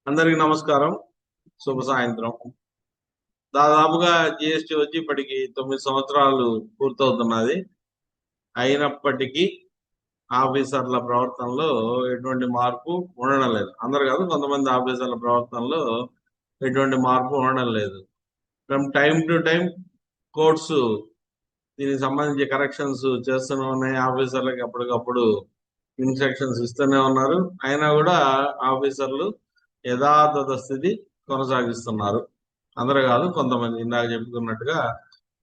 అందరికి నమస్కారం. శుభ సాయంత్రం. దాదాపుగా జిఎస్టీ వచ్చి ఇప్పటికి 9 సంవత్సరాలు పూర్తవుతున్నది. అయినప్పటికీ ఆఫీసర్ల ప్రవర్తనలో ఎటువంటి మార్పు ఉండడం లేదు. అందరు కాదు, కొంతమంది ఆఫీసర్ల ప్రవర్తనలో ఎటువంటి మార్పు ఉండడం లేదు. From time to time courts దీనికి సంబంధించి కరెక్షన్స్ చేస్తూనే ఉన్నాయి. ఆఫీసర్లకి అప్పటికప్పుడు ఇన్స్ట్రక్షన్స్ ఇస్తూనే ఉన్నారు. అయినా కూడా ఆఫీసర్లు యథాతథ స్థితి కొనసాగిస్తున్నారు. అందరూ కాదు, కొంతమంది ఇందాక చెప్పుకున్నట్టుగా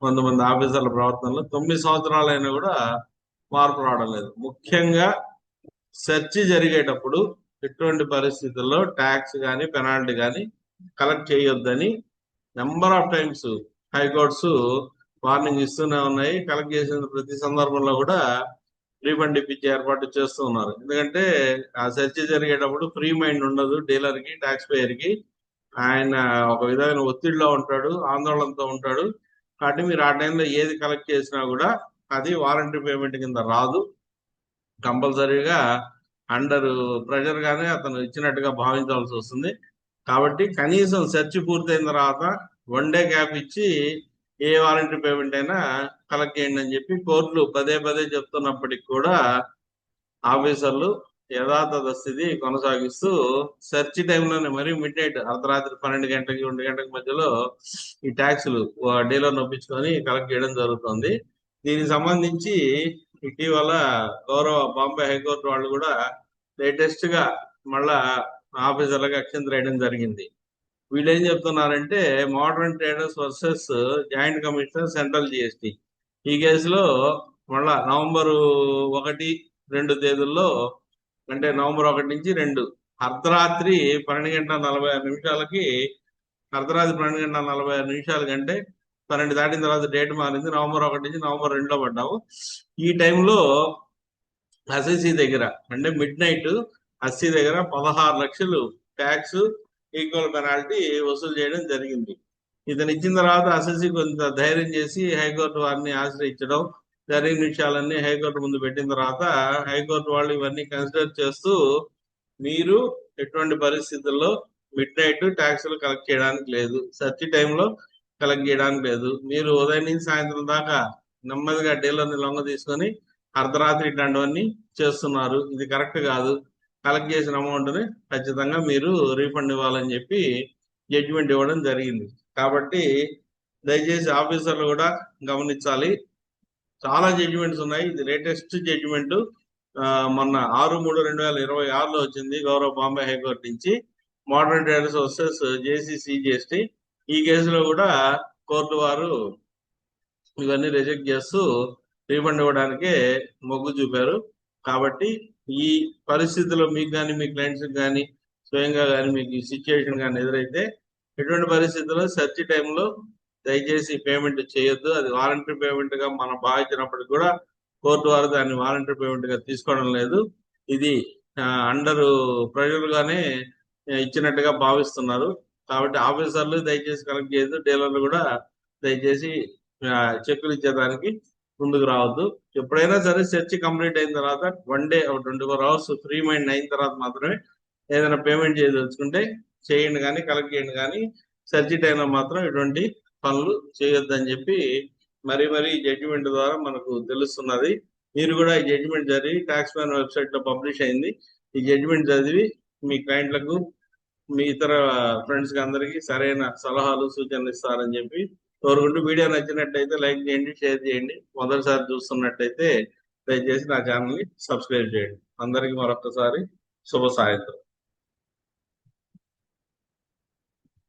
కొంతమంది ఆఫీసర్ల ప్రవర్తనలో 9 సంవత్సరాలైనా కూడా మార్పు రావడం లేదు. ముఖ్యంగా సెర్చ్ జరిగేటప్పుడు ఎటువంటి పరిస్థితుల్లో ట్యాక్స్ కానీ పెనాల్టీ కానీ కలెక్ట్ చేయొద్దని number of times high courts warning ఇస్తూనే ఉన్నాయి. కలెక్ట్ చేసిన ప్రతి సందర్భంలో కూడా రీఫండ్ ఇప్పించే ఏర్పాటు చేస్తూ ఉన్నారు. ఎందుకంటే ఆ సెర్చ్ జరిగేటప్పుడు ఫ్రీ మైండ్ ఉండదు డీలర్ కి, ట్యాక్స్ పేయర్ కి. ఆయన ఒక విధమైన ఒత్తిడిలో ఉంటాడు, ఆందోళనతో ఉంటాడు. కాబట్టి మీరు ఆ టైంలో ఏది కలెక్ట్ చేసినా కూడా అది వారంటీ పేమెంట్ కింద రాదు. కంపల్సరీగా అండర్ ప్రెషర్ గానే అతను ఇచ్చినట్టుగా భావించాల్సి వస్తుంది. కాబట్టి కనీసం సెర్చ్ పూర్తయిన తర్వాత 1 డే గ్యాప్ ఇచ్చి ఏ వారంటీ పేమెంట్ అయినా కలెక్ట్ చేయండి అని చెప్పి కోర్టులు పదే పదే చెప్తున్నప్పటికి కూడా ఆఫీసర్లు యథాతథ స్థితి కొనసాగిస్తూ సెర్చ్ టైంలోనే మరి మిడ్ నైట్ అర్ధరాత్రి 12 గంటలకి 2 గంటల మధ్యలో ఈ ట్యాక్సులు డీలర్ నొప్పించుకొని కలెక్ట్ చేయడం జరుగుతుంది. దీనికి సంబంధించి ఇటీవల గౌరవ బాంబే హైకోర్టు వాళ్ళు కూడా లేటెస్ట్ గా మళ్ళా ఆఫీసర్లకు అక్షంత రాయడం జరిగింది. వీళ్ళు ఏం చెప్తున్నారంటే modern traders versus joint commissioner central GST, ఈ కేసులో మళ్ళా నవంబర్ 1, 2 తేదీల్లో, అంటే నవంబర్ 1 నుంచి 2 అర్ధరాత్రి 12 గంటల 46 నిమిషాలకి, అర్ధరాత్రి 12 గంటల 46 కంటే 12 దాటిన తర్వాత డేట్ మారింది. నవంబర్ 1 నుంచి నవంబర్ 2లో పడ్డాము. ఈ టైంలో అసెసీ దగ్గర అంటే మిడ్ నైట్ అస్సీ దగ్గర 16 లక్షలు ట్యాక్స్ ఈక్వల్ పెనాల్టీ వసూలు చేయడం జరిగింది. ఇతను ఇచ్చిన తర్వాత అసెసీ కొంత ధైర్యం చేసి హైకోర్టు వారిని ఆశ్రయించడం జరిగిన విషయాలన్నీ హైకోర్టు ముందు పెట్టిన తర్వాత హైకోర్టు వాళ్ళు ఇవన్నీ కన్సిడర్ చేస్తూ మీరు ఎటువంటి పరిస్థితుల్లో మిడ్ నైట్ ట్యాక్సులు కలెక్ట్ చేయడానికి లేదు, సర్చ్ టైంలో కలెక్ట్ చేయడానికి లేదు. మీరు ఉదయం నుంచి సాయంత్రం దాకా నెమ్మదిగా డీలర్ని లొంగ తీసుకొని అర్ధరాత్రి ఇట్లాంటివన్నీ చేస్తున్నారు. ఇది కరెక్ట్ కాదు. కలెక్ట్ చేసిన అమౌంట్ని ఖచ్చితంగా మీరు రీఫండ్ ఇవ్వాలని చెప్పి జడ్జిమెంట్ ఇవ్వడం జరిగింది. కాబట్టి దయచేసి ఆఫీసర్లు కూడా గమనించాలి. చాలా జడ్జిమెంట్స్ ఉన్నాయి. ఇది లేటెస్ట్ జడ్జిమెంట్ మొన్న 6/3/2026లో వచ్చింది గౌరవ బాంబే హైకోర్టు నుంచి. మోడర్న్ ట్రేడర్స్ వర్సెస్ జేసీసీజీఎస్టీ, ఈ కేసులో కూడా కోర్టు వారు ఇవన్నీ రిజెక్ట్ చేస్తూ రీఫండ్ ఇవ్వడానికే మొగ్గు చూపారు. కాబట్టి ఈ పరిస్థితిలో మీకు కానీ మీ క్లయింట్స్ కానీ స్వయంగా కానీ మీకు ఈ సిచ్యువేషన్ కానీ ఎదురైతే ఎటువంటి పరిస్థితుల్లో సెర్చ్ టైంలో దయచేసి పేమెంట్ చేయొద్దు. అది వాలంటరీ పేమెంట్ గా మనం భావించినప్పటికీ కూడా కోర్టు వారు దాన్ని వాలంటరీ పేమెంట్ గా తీసుకోవడం లేదు. ఇది అండర్ ప్రెషర్ గానే ఇచ్చినట్టుగా భావిస్తున్నారు. కాబట్టి ఆఫీసర్లు దయచేసి కలెక్ట్ చేయొద్దు. డీలర్లు కూడా దయచేసి చెక్కులు ఇచ్చేదానికి ముందుకు రావద్దు. ఎప్పుడైనా సరే సెర్చ్ కంప్లీట్ అయిన తర్వాత 1 డే 24 అవర్స్ ఫ్రీ మైండ్ అయిన తర్వాత మాత్రమే ఏదైనా పేమెంట్ చేయదలుచుకుంటే చేయండి, కానీ కలెక్ట్ చేయండి. కానీ సెర్చ్ టైంలో మాత్రం ఎటువంటి పనులు చేయొద్దని చెప్పి మరీ జడ్జిమెంట్ ద్వారా మనకు తెలుస్తున్నది. మీరు కూడా ఈ జడ్జిమెంట్ చదివి, ట్యాక్స్ మ్యాన్ వెబ్సైట్ లో పబ్లిష్ అయింది, ఈ జడ్జిమెంట్ చదివి మీ క్లయింట్లకు మీ ఇతర ఫ్రెండ్స్ కి అందరికి సరైన సలహాలు సూచనలు ఇస్తారని చెప్పి కోరుకుంటూ, వీడియో నచ్చినట్టయితే లైక్ చేయండి, షేర్ చేయండి. మొదటిసారి చూస్తున్నట్టయితే దయచేసి నా ఛానల్ ని సబ్స్క్రైబ్ చేయండి. అందరికి మరొకసారి శుభ సాయంత్రం.